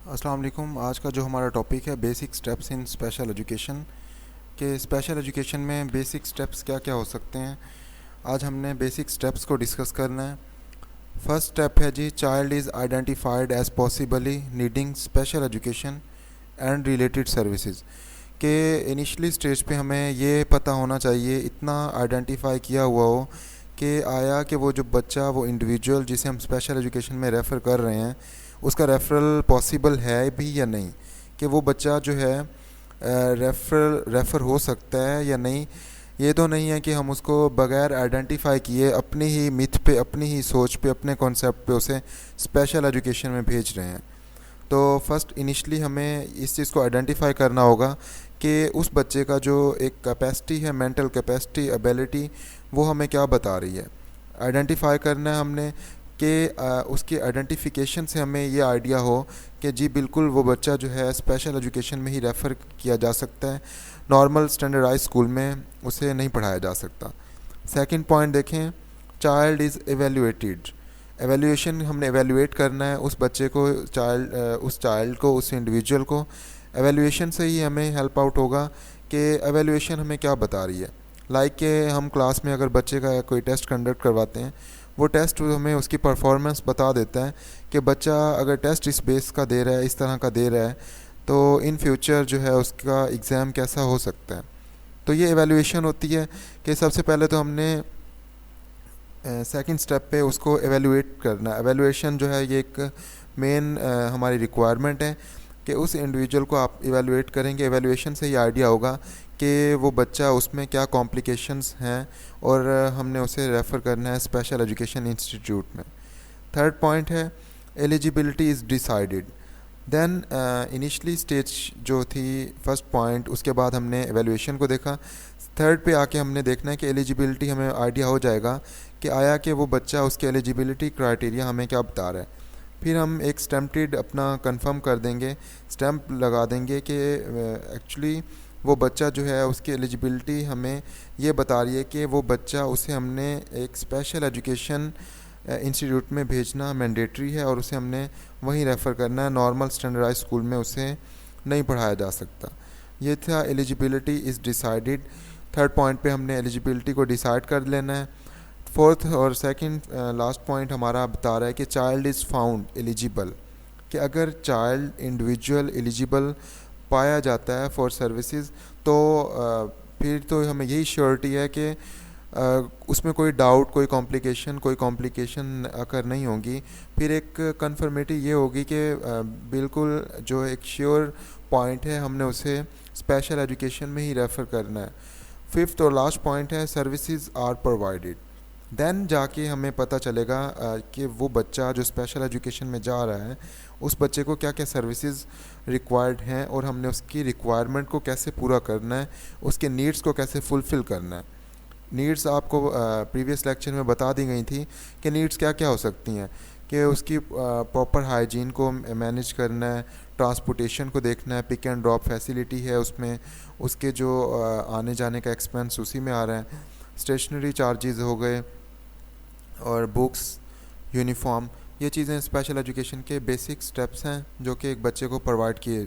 अस्सलाम वालेकुम। आज का जो हमारा टॉपिक है basic steps in special education के स्पेशल एजुकेशन में बेसिक स्टेप्स क्या क्या हो सकते हैं। आज हमने बेसिक स्टेप्स को डिस्कस करना है। फर्स्ट स्टेप है जी, child is identified as possibly needing special education and related services के इनिशियली स्टेज पे हमें ये पता होना चाहिए, इतना आइडेंटिफाई किया हुआ हो कि आया कि वो जो बच्चा, वो इंडिविजुअल जिसे हम स्पेशल एजुकेशन में रेफ़र कर रहे हैं, उसका रेफरल पॉसिबल है भी या नहीं, कि वो बच्चा जो है रेफ़र हो सकता है या नहीं। ये तो नहीं है कि हम उसको बगैर आइडेंटिफाई किए अपनी ही मिथ पे, अपनी ही सोच पे, अपने कॉन्सेप्ट पे उसे स्पेशल एजुकेशन में भेज रहे हैं। तो फर्स्ट इनिशली हमें इस चीज़ को आइडेंटिफाई करना होगा कि उस बच्चे का जो एक कैपेसिटी है, मेंटल कैपेसिटी, एबिलिटी, वो हमें क्या बता रही है। आइडेंटिफाई करना है हमने कि उसकी आइडेंटिफिकेशन से हमें ये आइडिया हो कि जी बिल्कुल वो बच्चा जो है स्पेशल एजुकेशन में ही रेफ़र किया जा सकता है, नॉर्मल स्टैंडर्डाइज स्कूल में उसे नहीं पढ़ाया जा सकता। सेकंड पॉइंट देखें, चाइल्ड इज़ एवेल्यूएटेड। एवेल्यूएशन, हमने एवेल्यूएट करना है उस बच्चे को, उस चाइल्ड को, उस इंडिविजुअल को। एवेल्यूएशन से ही हमें हेल्प आउट होगा कि एवेल्यूएशन हमें क्या बता रही है। लाइक के हम क्लास में अगर बच्चे का कोई टेस्ट कंडक्ट करवाते हैं, वो टेस्ट हमें उसकी परफॉर्मेंस बता देता है कि बच्चा अगर टेस्ट इस बेस का दे रहा है, इस तरह का दे रहा है, तो इन फ्यूचर जो है उसका एग्ज़ाम कैसा हो सकता है। तो ये एवेल्यूएशन होती है कि सबसे पहले तो हमने सेकंड स्टेप पे उसको एवेलुएट करना। एवेलुएशन जो है ये एक मेन हमारी रिक्वायरमेंट है कि उस इंडिविजुअल को आप एवेलुएट करेंगे। एवेलुएशन से ये आइडिया होगा कि वो बच्चा, उसमें क्या कॉम्प्लिकेशंस हैं, और हमने उसे रेफ़र करना है स्पेशल एजुकेशन इंस्टीट्यूट में। थर्ड पॉइंट है, eligibility is decided. Then initially stage जो थी फर्स्ट पॉइंट, उसके बाद हमने एवेलुएशन को देखा। थर्ड पे आके हमने देखना है कि एलिजिबिलिटी, हमें आइडिया हो जाएगा कि आया कि वो बच्चा, उसके एलिजिबिलिटी क्राइटेरिया हमें क्या बता रहा है। फिर हम एक स्टैम्प्ड अपना कंफर्म कर देंगे, स्टैम्प लगा देंगे कि एक्चुअली वो बच्चा जो है उसकी एलिजिबिलिटी हमें ये बता रही है कि वो बच्चा, उसे हमने एक स्पेशल एजुकेशन इंस्टीट्यूट में भेजना मैंडेटरी है और उसे हमने वहीं रेफ़र करना है, नॉर्मल स्टैंडर्डाइज स्कूल में उसे नहीं पढ़ाया जा सकता। ये था eligibility is decided. Third point पे हमने एलिजिबिलिटी को डिसाइड कर लेना है। फोर्थ और सेकंड लास्ट पॉइंट हमारा बता रहा है कि चाइल्ड इज़ फाउंड एलिजिबल, कि अगर चाइल्ड इंडिविजुअल एलिजिबल पाया जाता है फॉर सर्विसेज, तो फिर तो हमें यही श्योरिटी है कि उसमें कोई डाउट, कोई कॉम्प्लिकेशन अगर नहीं होगी। फिर एक कन्फर्मेटी ये होगी कि बिल्कुल जो एक श्योर पॉइंट है, हमने उसे स्पेशल एजुकेशन में ही रेफ़र करना है। फिफ्थ और लास्ट पॉइंट है, सर्विसेज आर प्रोवाइडेड। देन जाके हमें पता चलेगा कि वो बच्चा जो स्पेशल एजुकेशन में जा रहा है, उस बच्चे को क्या क्या सर्विसेज रिक्वायर्ड हैं और हमने उसकी रिक्वायरमेंट को कैसे पूरा करना है, उसके नीड्स को कैसे फुलफ़िल करना है। नीड्स आपको प्रीवियस लेक्चर में बता दी गई थी कि नीड्स क्या क्या हो सकती हैं, कि उसकी प्रॉपर हाइजीन को मैनेज करना है, ट्रांसपोर्टेशन को देखना है, पिक एंड ड्रॉप फैसिलिटी है उसमें, उसके जो आने जाने का एक्सपेंस उसी में आ रहा है, स्टेशनरी चार्जेस हो गए, और बुक्स, यूनिफॉर्म। ये चीज़ें स्पेशल एजुकेशन के बेसिक स्टेप्स हैं जो कि एक बच्चे को प्रोवाइड किए